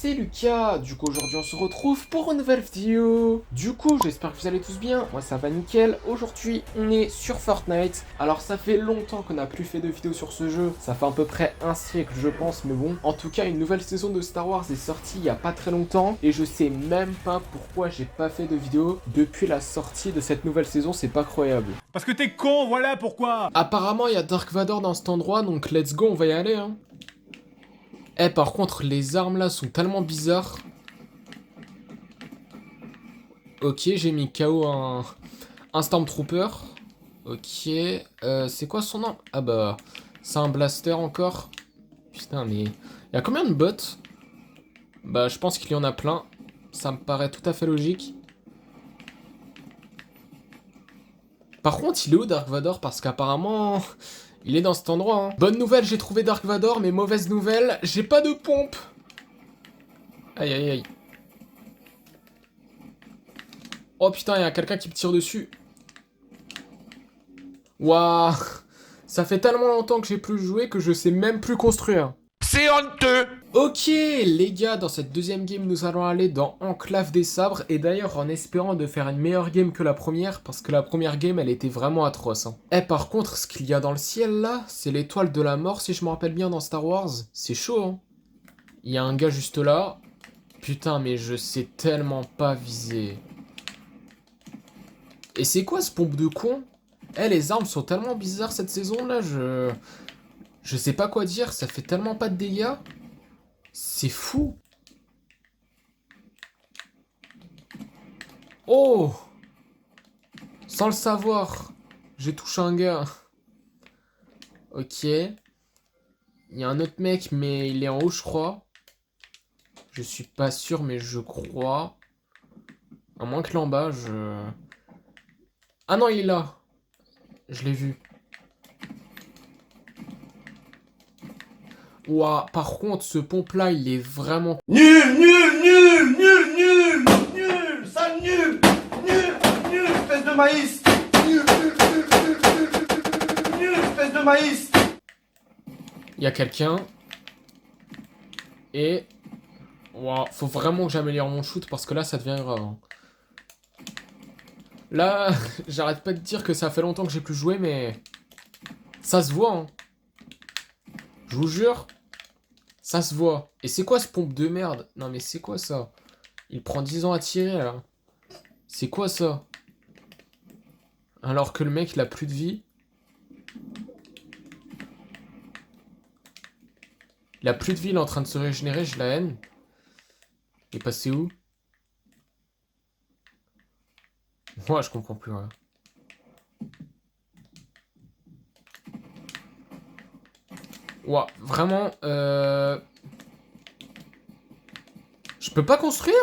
c'est Lucas. Du coup aujourd'hui on se retrouve pour une nouvelle vidéo. Du coup j'espère que vous allez tous bien, moi ça va nickel. Aujourd'hui on est sur Fortnite. Alors ça fait longtemps qu'on n'a plus fait de vidéo sur ce jeu, ça fait à peu près un siècle je pense, mais bon. En tout cas une nouvelle saison de Star Wars est sortie il y a pas très longtemps et je sais même pas pourquoi j'ai pas fait de vidéo depuis la sortie de cette nouvelle saison, c'est pas croyable. Parce que t'es con, voilà pourquoi. Apparemment il y a Dark Vador dans cet endroit donc let's go, on va y aller hein. Eh par contre les armes là sont tellement bizarres. Ok, j'ai mis KO un Stormtrooper. Ok, c'est quoi son nom? Ah bah, c'est un blaster encore. Putain mais, il y a combien de bots? Bah je pense qu'il y en a plein. Ça me paraît tout à fait logique. Par contre il est où Dark Vador? Parce qu'apparemment... Il est dans cet endroit, hein. Bonne nouvelle, j'ai trouvé Dark Vador, mais mauvaise nouvelle, j'ai pas de pompe. Aïe aïe aïe. Oh putain, il y a quelqu'un qui me tire dessus. Waouh. Ça fait tellement longtemps que j'ai plus joué que je sais même plus construire. C'est honteux. Ok les gars, dans cette deuxième game nous allons aller dans Enclave des Sabres. Et d'ailleurs en espérant de faire une meilleure game que la première, parce que la première game elle était vraiment atroce hein. Eh par contre ce qu'il y a dans le ciel là, c'est l'étoile de la mort si je me rappelle bien dans Star Wars. C'est chaud hein. Il y a un gars juste là. Putain mais je sais tellement pas viser. Et c'est quoi ce pompe de con? Eh les armes sont tellement bizarres cette saison là, je sais pas quoi dire, ça fait tellement pas de dégâts. C'est fou. Oh! Sans le savoir, j'ai touché un gars. Ok. Il y a un autre mec, mais il est en haut, je crois. Je suis pas sûr, mais je crois. À moins que là en bas, je... Ah non, il est là. Je l'ai vu. Ouah, par contre, ce pompe-là, il est vraiment... Nul, nul, nul, nul, nul, nul, sale nul, nul, nul, espèce de maïs, nul, nul, nul, nul, nul, nul, espèce de maïs. Il y a quelqu'un. Et... Ouah, faut vraiment que j'améliore mon shoot parce que là, ça devient grave. Hein. Là, j'arrête pas de dire que ça fait longtemps que j'ai plus joué, mais... Ça se voit, hein. Je vous jure, ça se voit. Et c'est quoi ce pompe de merde? Non mais c'est quoi ça? Il prend 10 ans à tirer, là. C'est quoi ça? Alors que le mec, il a plus de vie. Il a plus de vie, il est en train de se régénérer, je la haine. Il est passé où? Moi, je comprends plus rien. Ouah, vraiment, je peux pas construire?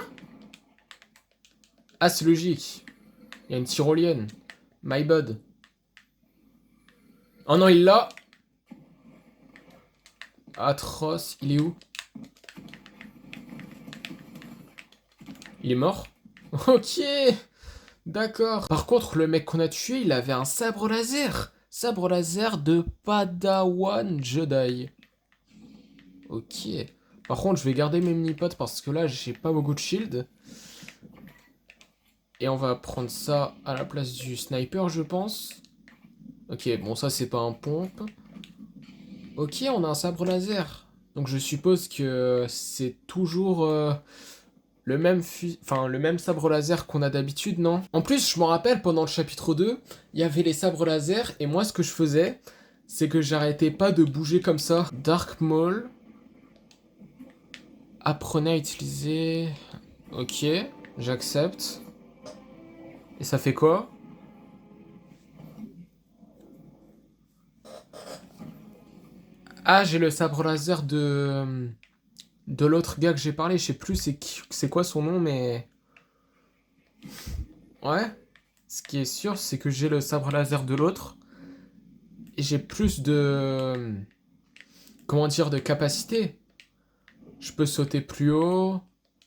Ah, c'est logique. Il y a une tyrolienne. My bad. Oh non, il l'a. Atroce. Il est où? Il est mort? Ok. D'accord. Par contre, le mec qu'on a tué, il avait un sabre laser. Sabre laser de Padawan Jedi. Ok. Par contre, je vais garder mes mini-potes parce que là, j'ai pas beaucoup de shield. Et on va prendre ça à la place du sniper, je pense. Ok, bon, ça, c'est pas un pompe. Ok, on a un sabre laser. Donc, je suppose que c'est toujours... le même sabre laser qu'on a d'habitude, non? En plus, je m'en rappelle, pendant le chapitre 2, il y avait les sabres laser, et moi, ce que je faisais, c'est que j'arrêtais pas de bouger comme ça. Dark Maul. Apprenez à utiliser... Ok, j'accepte. Et ça fait quoi? Ah, j'ai le sabre laser de l'autre gars que j'ai parlé. Je sais plus c'est quoi son nom, mais... Ouais. Ce qui est sûr, c'est que j'ai le sabre laser de l'autre. Et j'ai plus de... Comment dire, de capacité. Je peux sauter plus haut.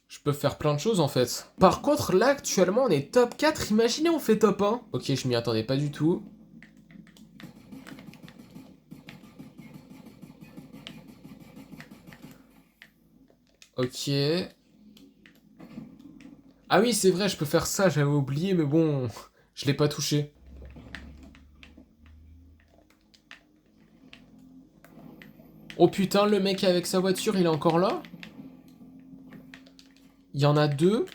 Je peux faire plein de choses en fait. Par contre, là actuellement on est top 4. Imaginez on fait top 1. Ok, je m'y attendais pas du tout. Ok. Ah oui, c'est vrai, je peux faire ça, j'avais oublié, mais bon, je l'ai pas touché. Oh putain, le mec avec sa voiture, il est encore là? Il y en a deux.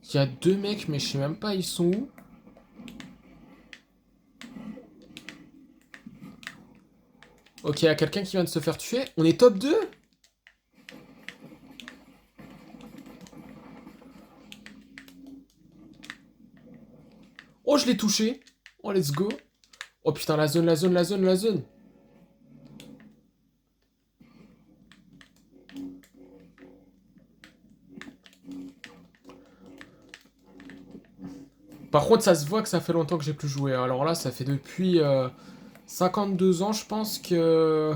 Il y a deux mecs, mais je sais même pas, ils sont où? Ok, il y a quelqu'un qui vient de se faire tuer. On est top 2? Oh, je l'ai touché. Oh, let's go. Oh putain, la zone, la zone, la zone, la zone. Par contre, ça se voit que ça fait longtemps que j'ai plus joué. Alors là, ça fait depuis 52 ans, je pense que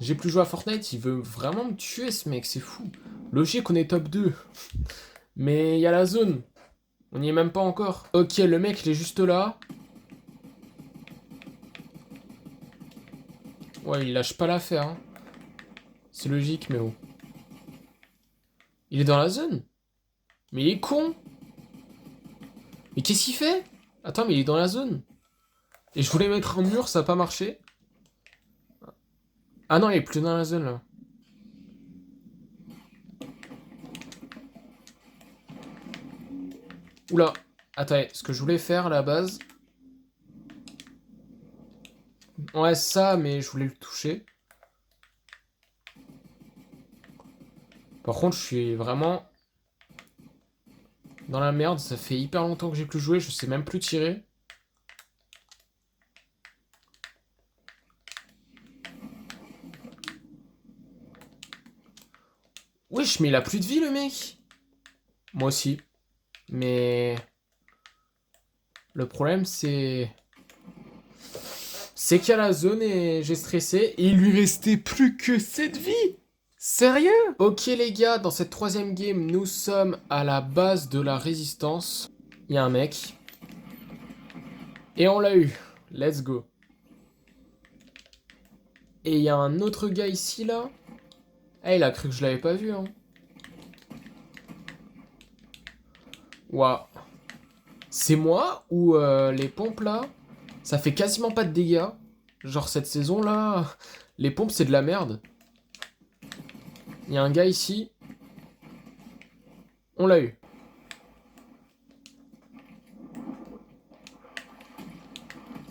j'ai plus joué à Fortnite. Il veut vraiment me tuer, ce mec, c'est fou. Logique, on est top 2. Mais il y a la zone. On n'y est même pas encore. Ok, le mec, il est juste là. Ouais, il lâche pas l'affaire. Hein. C'est logique, mais oh. Il est dans la zone? Mais il est con! Mais qu'est-ce qu'il fait? Attends, mais il est dans la zone. Et je voulais mettre un mur, ça a pas marché. Ah non, il est plus dans la zone, là. Oula. Attends, ce que je voulais faire à la base... Ouais, ça, mais je voulais le toucher. Par contre, je suis vraiment... dans la merde, ça fait hyper longtemps que j'ai plus joué, je sais même plus tirer. Wesh, mais il a plus de vie, le mec. Moi aussi. Mais... le problème, c'est... c'est qu'il y a la zone et j'ai stressé. Et il lui restait plus que 7 vies. Sérieux? Ok les gars, dans cette troisième game, nous sommes à la base de la résistance. Il y a un mec. Et on l'a eu. Let's go. Et il y a un autre gars ici, là. Eh, il a cru que je l'avais pas vu, hein. Waouh. C'est moi ou les pompes, là, ça fait quasiment pas de dégâts. Genre, cette saison-là, les pompes, c'est de la merde. Il y a un gars ici. On l'a eu.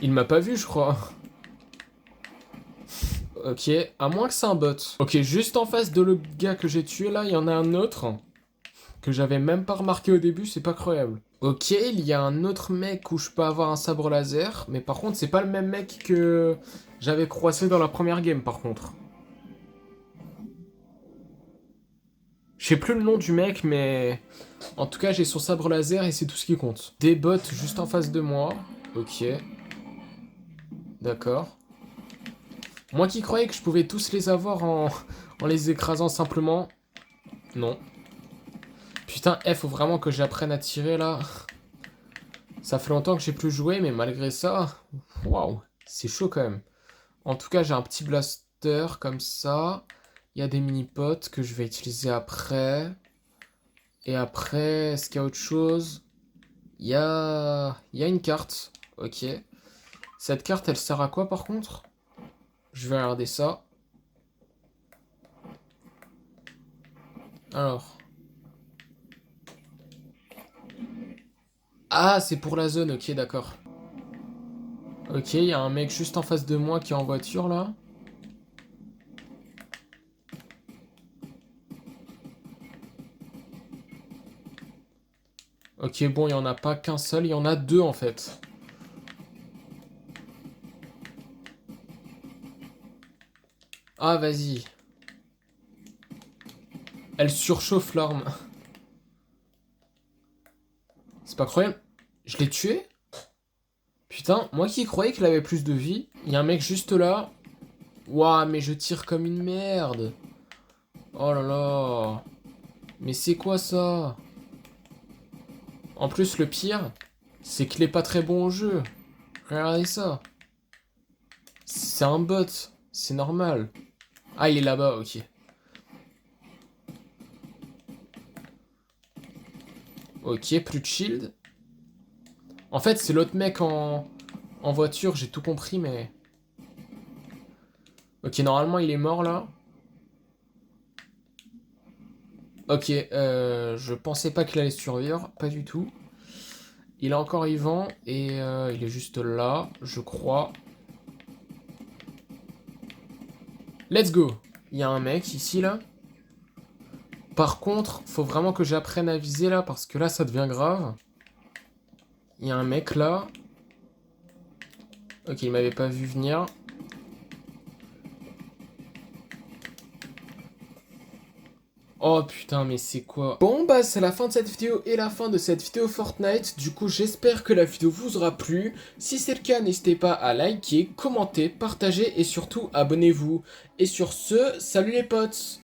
Il m'a pas vu, je crois. Ok, à moins que c'est un bot. Ok, juste en face de le gars que j'ai tué, là, il y en a un autre. Que j'avais même pas remarqué au début, c'est pas croyable. Ok, il y a un autre mec où je peux avoir un sabre laser. Mais par contre, c'est pas le même mec que j'avais croisé dans la première game, par contre. Je sais plus le nom du mec, mais... en tout cas, j'ai son sabre laser et c'est tout ce qui compte. Des bots juste en face de moi. Ok. D'accord. Moi qui croyais que je pouvais tous les avoir en les écrasant simplement. Non. Putain, faut vraiment que j'apprenne à tirer, là. Ça fait longtemps que j'ai plus joué, mais malgré ça... waouh, c'est chaud quand même. En tout cas, j'ai un petit blaster comme ça. Il y a des mini-potes que je vais utiliser après. Et après, est-ce qu'il y a autre chose? Il y a une carte. Ok. Cette carte, elle sert à quoi par contre? Je vais regarder ça. Alors. Ah, c'est pour la zone, ok, d'accord. Ok, il y a un mec juste en face de moi qui est en voiture là. Ok, bon, il n'y en a pas qu'un seul, il y en a deux en fait. Ah, vas-y. Elle surchauffe l'arme. C'est pas croyable. Je l'ai tué? Putain, moi qui croyais qu'il avait plus de vie. Il y a un mec juste là. Ouah, mais je tire comme une merde. Oh là là. Mais c'est quoi ça? En plus, le pire, c'est qu'il est pas très bon au jeu. Regardez ça. C'est un bot. C'est normal. Ah, il est là-bas, ok. Ok, plus de shield. En fait, c'est l'autre mec en voiture, j'ai tout compris, mais... Ok, normalement, il est mort, là. Ok, je pensais pas qu'il allait survivre, pas du tout. Il est encore vivant, et il est juste là, je crois. Let's go! Il y a un mec ici, là. Par contre, faut vraiment que j'apprenne à viser, là, parce que là, ça devient grave. Il y a un mec, là. Ok, il m'avait pas vu venir. Oh putain, mais c'est quoi? Bon bah c'est la fin de cette vidéo et la fin de cette vidéo Fortnite. Du coup j'espère que la vidéo vous aura plu. Si c'est le cas, n'hésitez pas à liker, commenter, partager et surtout abonnez-vous. Et sur ce, salut les potes!